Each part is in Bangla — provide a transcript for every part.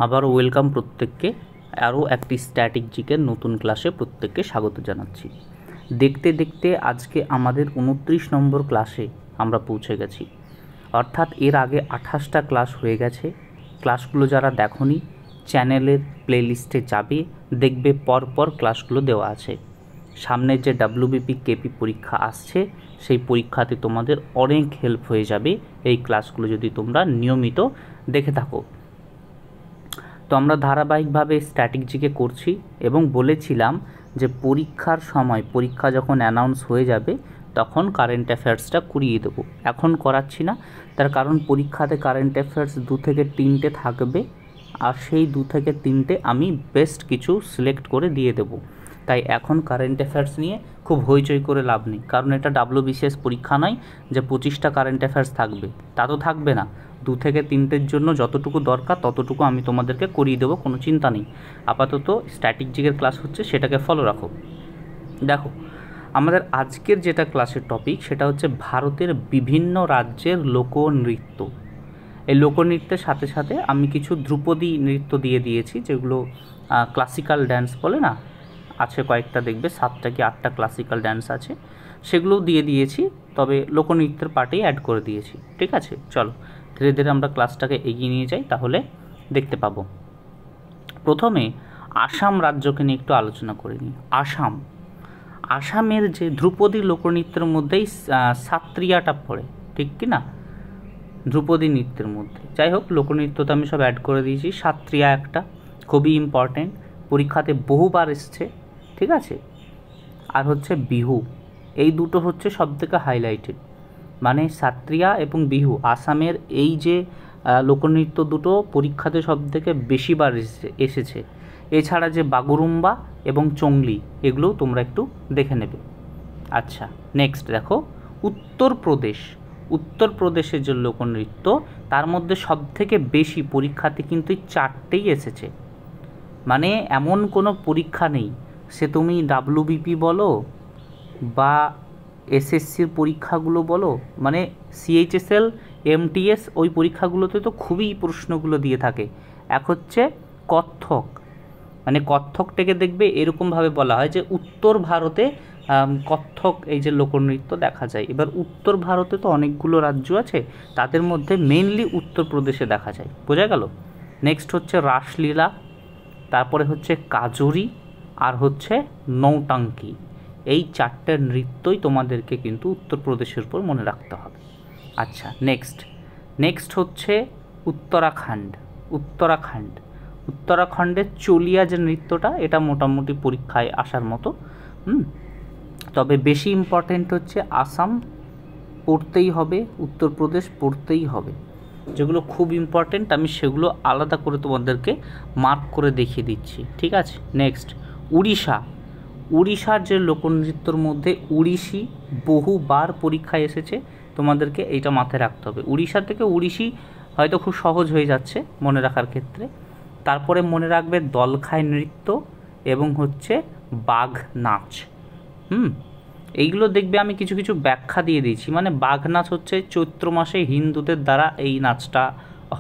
আবারও ওয়েলকাম প্রত্যেককে। আরও একটি স্ট্যাটিক জিকের নতুন ক্লাসে প্রত্যেককে স্বাগত জানাচ্ছি। দেখতে দেখতে আজকে আমাদের 29 নম্বর ক্লাসে আমরা পৌঁছে গেছি। অর্থাৎ এর আগে 28টা ক্লাস হয়ে গেছে। ক্লাসগুলো যারা দেখোনি চ্যানেলের প্লেলিস্টে যাবে, দেখবে পরপর ক্লাসগুলো দেওয়া আছে। সামনের যে WBP KP পরীক্ষা আসছে সেই পরীক্ষাতে তোমাদের অনেক হেল্প হয়ে যাবে এই ক্লাসগুলো যদি তোমরা নিয়মিত দেখে থাকো। তো আমরা ধারাবাহিকভাবে স্ট্যাটিক জিকে করছি এবং বলেছিলাম যে পরীক্ষার সময়, পরীক্ষা যখন অ্যানাউন্স হয়ে যাবে তখন কারেন্ট অ্যাফেয়ার্সটা করিয়ে দেবো। এখন করাচ্ছি না, তার কারণ পরীক্ষাতে কারেন্ট অ্যাফেয়ার্স 2 থেকে 3টে থাকবে, আর সেই 2 থেকে 3টে আমি বেস্ট কিছু সিলেক্ট করে দিয়ে দেবো। তাই এখন কারেন্ট অ্যাফেয়ার্স নিয়ে খুব হইচই করে লাভ নেই, কারণ এটা WBCS পরীক্ষা নয় যে 25টা কারেন্ট অ্যাফেয়ার্স থাকবে, তা তো থাকবে না। 2 থেকে 3টের জন্য যতটুকু দরকার ততটুকু আমি তোমাদেরকে করিয়ে দেবো, কোনো চিন্তা নেই। আপাতত স্ট্যাটিক জিকের ক্লাস হচ্ছে, সেটাকে ফলো রাখো। দেখো, আমাদের আজকের যেটা ক্লাসের টপিক সেটা হচ্ছে ভারতের বিভিন্ন রাজ্যের লোকনৃত্য। এই লোকনৃত্যের সাথে সাথে আমি কিছু ধ্রুপদী নৃত্য দিয়ে দিয়েছি, যেগুলো ক্লাসিক্যাল ড্যান্স বলে না, আছে কয়েকটা, দেখবে 7টা কি 8টা ক্লাসিক্যাল ড্যান্স আছে, সেগুলোও দিয়ে দিয়েছি, তবে লোকনৃত্যের পার্টেই অ্যাড করে দিয়েছি। ঠিক আছে, চলো ধীরে ধীরে আমরা ক্লাসটাকে এগিয়ে নিয়ে যাই, তাহলে দেখতে পাবো। প্রথমে আসাম রাজ্যকে নিয়ে একটু আলোচনা করে নিই। আসামের যে ধ্রুপদী লোকনৃত্যের মধ্যেই সাত্রিয়াটা পড়ে, ঠিক কি না? ধ্রুপদী নৃত্যের মধ্যে, যাই হোক, লোকনৃত্য তো আমি সব অ্যাড করে দিয়েছি। সাত্রিয়া একটা খুবই ইম্পর্টেন্ট, পরীক্ষাতে বহুবার এসছে। ঠিক আছে, আর হচ্ছে বিহু, এই দুটো হচ্ছে সবথেকে হাইলাইটেড, মানে সাত্রিয়া এবং বিহু। আসামের এই যে লোকনৃত্য দুটো পরীক্ষাতে সবথেকে বেশিবার এসেছে। এছাড়া যে বাগুরুম্বা এবং চংলি, এগুলোও তোমরা একটু দেখে নেবে। আচ্ছা, নেক্সট দেখো, উত্তরপ্রদেশের যে লোকনৃত্য, তার মধ্যে সবথেকে বেশি পরীক্ষাতে কিন্তু 4টেই এসেছে। মানে এমন কোনো পরীক্ষা নেই, সে তুমি WBP বলো বা SSCর পরীক্ষাগুলো বলো, মানে CHSL MTS ওই পরীক্ষাগুলোতে তো খুবই প্রশ্নগুলো দিয়ে থাকে। এক হচ্ছে কত্থক, মানে কত্থকটাকে দেখবে এরকমভাবে বলা হয় যে উত্তর ভারতে কত্থক এই যে লোকনৃত্য দেখা যায়। এবার উত্তর ভারতে তো অনেকগুলো রাজ্য আছে, তাদের মধ্যে মেইনলি উত্তরপ্রদেশে দেখা যায়, বোঝা গেল? নেক্সট হচ্ছে রাসলীলা, তারপরে হচ্ছে কাজরি, আর হচ্ছে নৌটাঙ্কি। এই 4টে নৃত্যই তোমাদেরকে কিন্তু উত্তরপ্রদেশের উপর মনে রাখতে হবে। আচ্ছা, নেক্সট হচ্ছে উত্তরাখণ্ডের চলিয়া যে নৃত্যটা, এটা মোটামুটি পরীক্ষায় আসার মতো। তবে বেশি ইম্পর্টেন্ট হচ্ছে আসাম পড়তেই হবে, উত্তরপ্রদেশ পড়তেই হবে। যেগুলো খুব ইম্পর্টেন্ট আমি সেগুলো আলাদা করে তোমাদেরকে মার্ক করে দেখিয়ে দিচ্ছি। ঠিক আছে, নেক্সট উড়িষ্যার যে লোকনৃত্যর মধ্যে উড়িষ্যি বহুবার পরীক্ষায় এসেছে, তোমাদেরকে এইটা মাথায় রাখতে হবে। উড়িষ্যা থেকে উড়িষ্যি হয়তো খুব সহজ হয়ে যাচ্ছে মনে রাখার ক্ষেত্রে। তারপরে মনে রাখবে দলখাই নৃত্য এবং হচ্ছে বাঘ নাচ। এইগুলো দেখবে আমি কিছু কিছু ব্যাখ্যা দিয়ে দিয়েছি। মানে বাঘ নাচ হচ্ছে চৈত্র মাসে হিন্দুদের দ্বারা এই নাচটা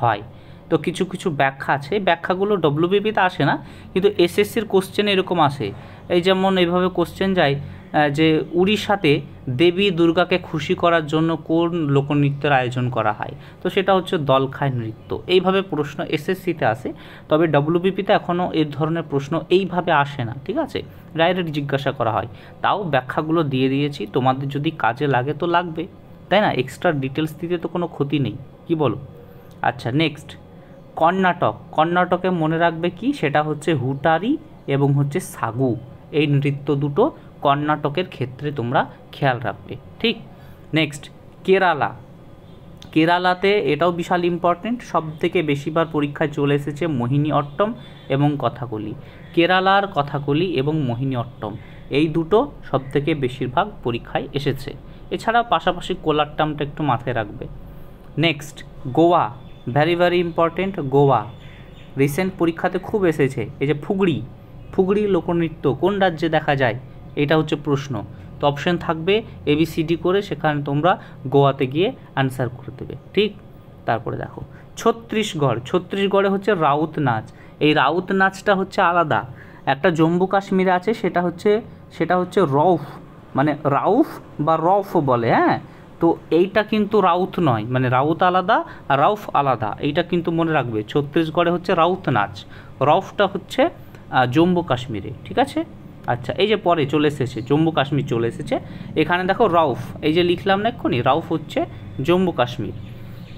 হয়, তো কিছু কিছু ব্যাখ্যা আছে। ব্যাখ্যাগুলো WBPতে আসে না, কিন্তু SSCর কোশ্চেন এরকম আসে। এই যেমন এইভাবে কোশ্চেন যায় যে উড়িষ্যাতে দেবী দুর্গাকে খুশি করার জন্য কোন লোকনৃত্যের আয়োজন করা হয়, তো সেটা হচ্ছে দলখাই নৃত্য। এইভাবে প্রশ্ন SSCতে আসে, তবে WBPতে এখনও এই ধরনের প্রশ্ন এইভাবে আসে না। ঠিক আছে, ডাইরেক্ট জিজ্ঞাসা করা হয়। তাও ব্যাখ্যাগুলো দিয়ে দিয়েছি, তোমাদের যদি কাজে লাগে তো লাগবে, তাই না? এক্সট্রা ডিটেলস দিতে তো কোনো ক্ষতি নেই, কি বলো? আচ্ছা, নেক্সট কর্ণাটকে মনে রাখবে কি, সেটা হচ্ছে হুটারি এবং হচ্ছে সাগু। এই নৃত্য দুটো কর্ণাটকের ক্ষেত্রে তোমরা খেয়াল রাখবে। ঠিক, নেক্সট কেরালাতে এটাও বিশাল ইম্পর্টেন্ট, সবথেকে বেশিবার পরীক্ষায় চলে এসেছে মোহিনী অট্টম এবং কথাকলি। কেরালার কথাকলি এবং মোহিনী অট্টম এই দুটো সবথেকে বেশিরভাগ পরীক্ষায় এসেছে। এছাড়া পাশাপাশি কোলাট্টামটা একটু মাথায় রাখবে। Next Goa, very important. Goa recent পরীক্ষাতে খুব এসেছে। এই যে ফুগড়ি লোকনৃত্য কোন রাজ্যে দেখা যায়, এটা হচ্ছে প্রশ্ন। তো অপশন থাকবে ABCD করে, সেখানে তোমরা গোয়াতে গিয়ে অ্যান্সার করে দেবে। ঠিক, তারপরে দেখো ছত্তিশগড়ে হচ্ছে রাউত নাচ। এই রাউত নাচটা হচ্ছে আলাদা। একটা জম্মু কাশ্মীরে আছে, সেটা হচ্ছে রউফ, মানে রাউফ বা রফ বলে, হ্যাঁ। তো এইটা কিন্তু রাউত নয়, মানে রাউত আলাদা আর রাউফ আলাদা, এইটা কিন্তু মনে রাখবে। ছত্তিশগড়ে হচ্ছে রাউত নাচ, রফটা হচ্ছে জম্মু কাশ্মীরে, ঠিক আছে। আচ্ছা, এই যে পরে চলে এসেছে, জম্মু কাশ্মীর চলে এসেছে, এখানে দেখো রাউফ, এই যে লিখলাম না এক্ষুনি, রাউফ হচ্ছে জম্মু কাশ্মীর।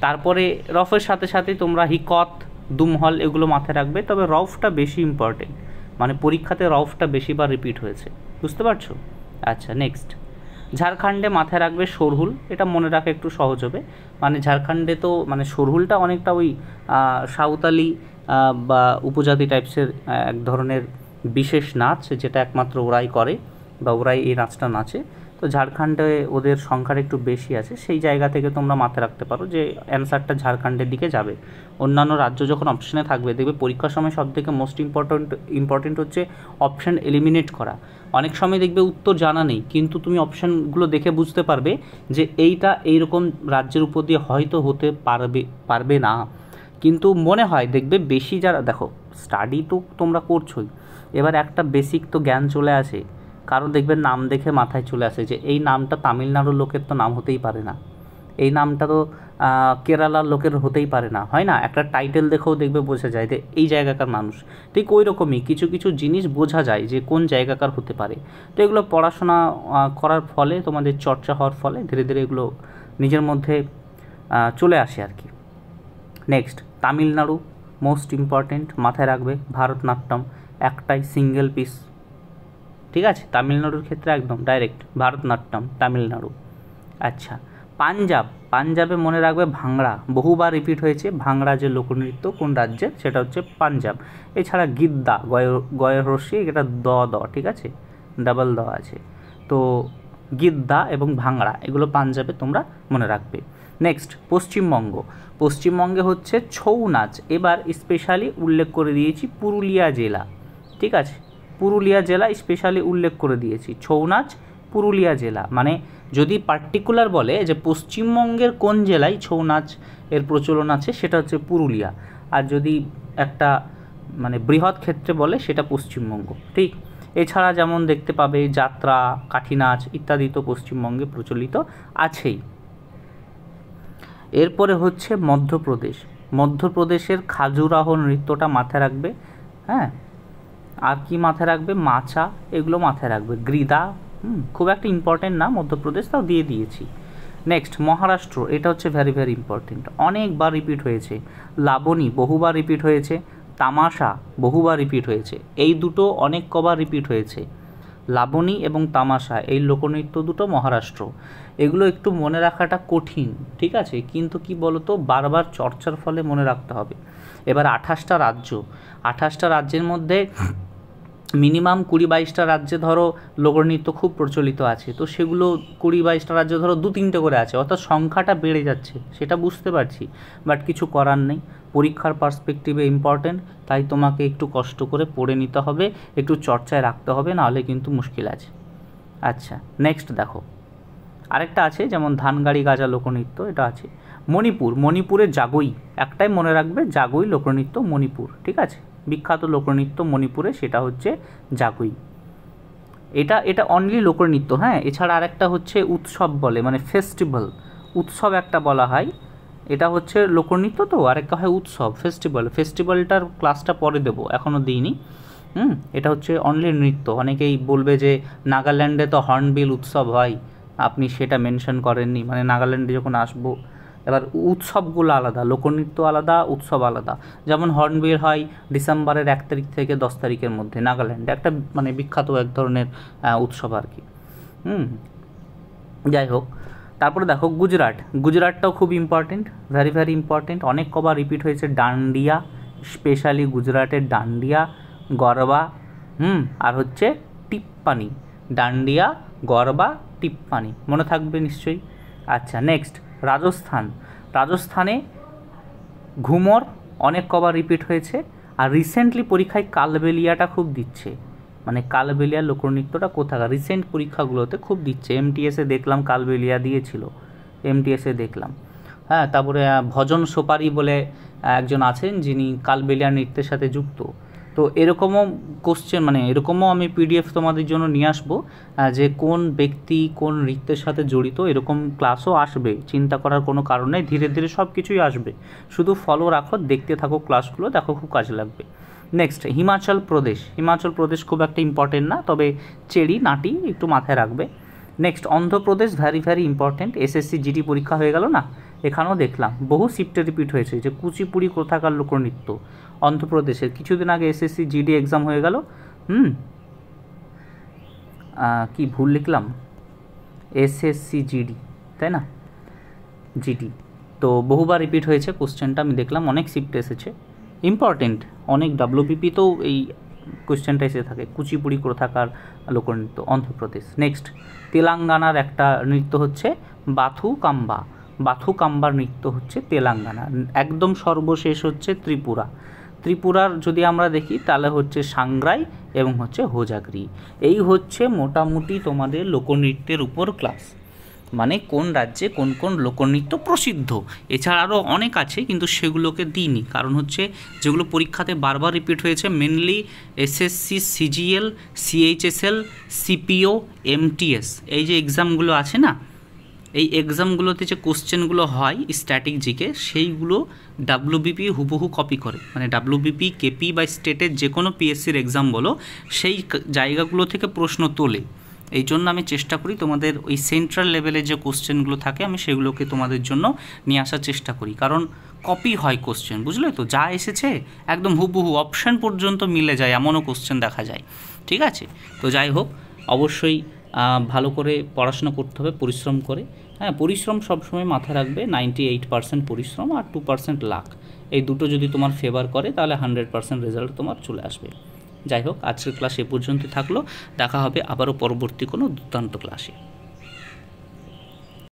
তারপরে রফের সাথে সাথে তোমরা হিকত, দুমহল এগুলো মাথায় রাখবে, তবে রফটা বেশি ইম্পর্টেন্ট, মানে পরীক্ষাতে রফটা বেশিবার রিপিট হয়েছে, বুঝতে পারছো। আচ্ছা, নেক্সট, ঝাড়খণ্ডে মাথায় রাখবে সরহুল, এটা মনে রাখা একটু সহজ হবে, মানে ঝাড়খণ্ডে তো মানে সরহুলটা অনেকটা ওই সাঁওতালি বা উপজাতি টাইপসের এক ধরনের বিশেষ নাচ, যেটা একমাত্র ওরাই করে বা ওরাই এই নাচটা নাচে। তো ঝাড়খণ্ডে ওদের সংখ্যাটা একটু বেশি আছে, সেই জায়গা থেকে তোমরা মাথায় রাখতে পারো যে অ্যান্সারটা ঝাড়খণ্ডের দিকে যাবে। অন্যান্য রাজ্য যখন অপশানে থাকবে, দেখবে পরীক্ষার সময় সবথেকে মোস্ট ইম্পর্টেন্ট হচ্ছে অপশান এলিমিনেট করা। অনেক সময় দেখবে উত্তর জানা নেই, কিন্তু তুমি অপশানগুলো দেখে বুঝতে পারবে যে এইটা এইরকম রাজ্যের উপর দিয়ে হয়তো হতে পারবে না, কিন্তু মনে হয় দেখবে বেশি যারা, দেখো স্টাডি তো তোমরা করছোই, এবার একটা বেসিক তো জ্ঞান চলে আসে, কারো দেখবে নাম দেখে মাথায় চলে আসে যে এই নামটা তামিলনাড়ুর লোকের তো নাম হতেই পারে না, এই নামটা তো কেরালার লোকের হতেই পারে না, হয় না, একটা টাইটেল দেখেও দেখবে বোঝা যায় যে এই জায়গাকার মানুষ। ঠিক ওই রকমই কিছু কিছু জিনিস বোঝা যায় যে কোন জায়গাকার হতে পারে। তো এগুলো পড়াশোনা করার ফলে, তোমাদের চর্চা হওয়ার ফলে ধীরে ধীরে এগুলো নিজের মধ্যে চলে আসে আর কি। নেক্সট, তামিলনাড়ু মোস্ট ইম্পর্টেন্ট, মাথায় রাখবে ভারতনাট্যম, একটাই সিঙ্গেল পিস, ঠিক আছে, তামিলনাড়ুর ক্ষেত্রে একদম ডাইরেক্ট ভারতনাট্যম তামিলনাড়ু। আচ্ছা, পাঞ্জাবে মনে রাখবে ভাংড়া, বহুবার রিপিট হয়েছে, ভাংড়া যে লোকনৃত্য কোন রাজ্যের, সেটা হচ্ছে পাঞ্জাব। এছাড়া গিদ্দা, গয়ের রশ্মি, এটা দ, ঠিক আছে, ডাবল দ আছে, তো গিদ্দা এবং ভাংড়া এগুলো পাঞ্জাবে তোমরা মনে রাখবে। নেক্সট, পশ্চিমবঙ্গে হচ্ছে ছৌ নাচ, এবার স্পেশালি উল্লেখ করে দিয়েছি পুরুলিয়া জেলা, ঠিক আছে, পুরুলিয়া জেলা স্পেশালি উল্লেখ করে দিয়েছি, ছৌ নাচ পুরুলিয়া জেলা, মানে যদি পার্টিকুলার বলে যে পশ্চিমবঙ্গের কোন জেলায় ছৌ নাচ এর প্রচলন আছে, সেটা হচ্ছে পুরুলিয়া, আর যদি একটা মানে বৃহৎ ক্ষেত্রে বলে সেটা পশ্চিমবঙ্গ, ঠিক। এছাড়া যেমন দেখতে পাবে যাত্রা, কাঠি নাচ ইত্যাদি তো পশ্চিমবঙ্গে প্রচলিত আছেই। এরপরে হচ্ছে মধ্যপ্রদেশের খাজুরাহো নৃত্যটা মাথায় রাখবে, হ্যাঁ। আর কি মাথায় রাখবে, মাচা, এগুলো মাথায় রাখবে, গ্রিদা, খুব একটা ইম্পর্টেন্ট না মধ্যপ্রদেশ, তাও দিয়ে দিয়েছি। নেক্সট, মহারাষ্ট্র, এটা হচ্ছে ভেরি ভেরি ইম্পর্টেন্ট, অনেকবার রিপিট হয়েছে, লাবণী বহুবার রিপিট হয়েছে, তামাশা বহুবার রিপিট হয়েছে, এই দুটো অনেক কবার রিপিট হয়েছে, লাবণী এবং তামাশা, এই লোকনৃত্য দুটো মহারাষ্ট্র। এগুলো একটু মনে রাখাটা কঠিন, ঠিক আছে, কিন্তু কি বলতো বারবার চর্চার ফলে মনে রাখতে হবে। এবার 28টা রাজ্যের মধ্যে মিনিমাম 20-22টা রাজ্যে ধরো লোকনৃত্য খুব প্রচলিত আছে, তো সেগুলো 20-22টা রাজ্যে ধরো 2-3টে করে আছে, অর্থাৎ সংখ্যাটা বেড়ে যাচ্ছে, সেটা বুঝতে পারছি, বাট কিছু করার নেই, পরীক্ষার পার্সপেক্টিভে ইম্পর্টেন্ট, তাই তোমাকে একটু কষ্ট করে পড়ে নিতে হবে, একটু চর্চায় রাখতে হবে, নাহলে কিন্তু মুশকিল আছে। আচ্ছা, নেক্সট দেখো, আরেকটা আছে যেমন ধানগাড়ি গাজা লোকনৃত্য, এটা আছে। মণিপুরের জাগই, একটাই মনে রাখবে, জাগই লোকনৃত্য মণিপুর, ঠিক আছে, বিখ্যাত লোকনৃত্য মণিপুরে, সেটা হচ্ছে জাগই। এটা অনলি লোকনৃত্য, হ্যাঁ। এছাড়া আরেকটা হচ্ছে উৎসব বলে, মানে ফেস্টিভ্যাল, উৎসব একটা বলা হয়, এটা হচ্ছে লোকনৃত্য, তো আরেকটা হয় উৎসব, ফেস্টিভ্যালটার ক্লাসটা পরে দেবো, এখনও দিইনি। এটা হচ্ছে অনলি নৃত্য। অনেকেই বলবে যে নাগাল্যান্ডে তো হর্নবিল উৎসব হয়, আপনি সেটা মেনশন করেননি, মানে নাগাল্যান্ডে যখন আসবো, এবার উৎসবগুলো আলাদা, লোকনৃত্য আলাদা, উৎসব আলাদা। যেমন হর্নবিল হয় ডিসেম্বরের 1 তারিখ থেকে 10 তারিখের মধ্যে, নাগাল্যান্ডে একটা মানে বিখ্যাত এক ধরনের উৎসব আর কি। যাই হোক, তারপরে দেখো গুজরাটটাও খুব ইম্পর্টেন্ট, ভেরি ভেরি ইম্পর্টেন্ট, অনেক কবার রিপিট হয়েছে, ডান্ডিয়া, স্পেশালি গুজরাটের ডান্ডিয়া, গরবা, আর হচ্ছে টিপ্পানি, ডান্ডিয়া, গরবা, টিপ্পানি, মনে থাকবে নিশ্চয়ই। আচ্ছা, নেক্সট, রাজস্থানে ঘুমর অনেক কবার রিপিট হয়েছে, আর রিসেন্টলি পরীক্ষায় কালবেলিয়াটা খুব দিচ্ছে, মানে কালবেলিয়া লোকনৃত্যটা কোথাকার, রিসেন্ট পরীক্ষাগুলোতে খুব দিচ্ছে, এমটিএসে দেখলাম কালবেলিয়া দিয়েছিল, এমটিএসে দেখলাম। হ্যাঁ, তারপরে ভজন সোপারি বলে একজন আছেন যিনি কালবেলিয়া নৃত্যের সাথে যুক্ত। তো এরকমও কোশ্চেন, মানে এরকমও আমি পিডিএফ তোমাদের জন্য নিয়ে আসবো যে কোন ব্যক্তি কোন নৃত্যের সাথে জড়িত, এরকম ক্লাসও আসবে, চিন্তা করার কোনো কারণ নেই, ধীরে ধীরে সব কিছুই আসবে, শুধু ফলো রাখো, দেখতে থাকো ক্লাসগুলো, দেখো খুব কাজে লাগবে। নেক্সট হিমাচল প্রদেশ। হিমাচল প্রদেশ খুব একটা ইম্পর্টেন্ট না, তবে চেরি নাটি একটু মাথায় রাখবে। Next Andhra Pradesh, very very important. SSC GD পরীক্ষা হয়ে গেল না, এখানেও দেখলাম বহু শিফটে রিপিট হয়েছে যে কুচিপুড়ি কোথাকার লোকনৃত্য, অন্ধ্রপ্রদেশের। কিছুদিন আগে এসএসসি জিডি এক্সাম হয়ে গেল, কি ভুল লিখলাম, এসএসসি জিডি, তাই না, জিডি। তো বহুবার রিপিট হয়েছে কোশ্চেনটা, আমি দেখলাম অনেক শিফট এসেছে, ইম্পর্টেন্ট, অনেক ডাব্লিউবিপিতেও এই কোশ্চেনটা এসে থাকে, কুচিপুড়ি কোথাকার লোকনৃত্য, অন্ধ্রপ্রদেশ। নেক্সট তেলেঙ্গানার একটা নৃত্য হচ্ছে বাথুকাম্বা। বাথুকাম্বার নৃত্য হচ্ছে তেলেঙ্গানা। একদম সর্বশেষ হচ্ছে ত্রিপুরা। ত্রিপুরার যদি আমরা দেখি তাহলে হচ্ছে সাংগ্রাই এবং হচ্ছে হোজাগরি। এই হচ্ছে মোটামুটি তোমাদের লোকনৃত্যের উপর ক্লাস, মানে কোন রাজ্যে কোন কোন লোকনৃত্য প্রসিদ্ধ। এছাড়া আরও অনেক আছে, কিন্তু সেগুলোকে দিইনি, কারণ হচ্ছে যেগুলো পরীক্ষাতে বারবার রিপিট হয়েছে, mainly SSC, CGL, CHSL, CPO, MTS, এই যে এক্সামগুলো আছে না, এই এক্সামগুলোতে যে কোশ্চেনগুলো হয় স্ট্যাটিক জিকে, সেইগুলো ডাব্লিউবিপি হুবহু কপি করে, মানে ডাব্লিউবিপি, কেপি বা স্টেটের যে কোনো পিএসসির এক্সাম বলো, সেই জায়গাগুলো থেকে প্রশ্ন তোলে। এই জন্য আমি চেষ্টা করি তোমাদের ওই সেন্ট্রাল লেভেলের যে কোশ্চেনগুলো থাকে আমি সেগুলোকে তোমাদের জন্য নিয়ে আসার চেষ্টা করি, কারণ কপি হয় কোশ্চেন, বুঝলে তো, যা এসেছে একদম হুবহু অপশান পর্যন্ত মিলে যায়, এমনও কোশ্চেন দেখা যায়। ঠিক আছে, তো যাই হোক, অবশ্যই ভালো করে পড়াশোনা করতে হবে, পরিশ্রম করে। হ্যাঁ, পরিশ্রম সবসময় মাথায় রাখবে, 98% পরিশ্রম আর 2% লাক, এই দুটো যদি তোমার ফেভার করে তাহলে 100% রেজাল্ট তোমার চলে আসবে। যাই হোক, আজকের ক্লাস এ পর্যন্ত থাকলো, দেখা হবে আবারও পরবর্তী কোনো দুর্দান্ত ক্লাসে।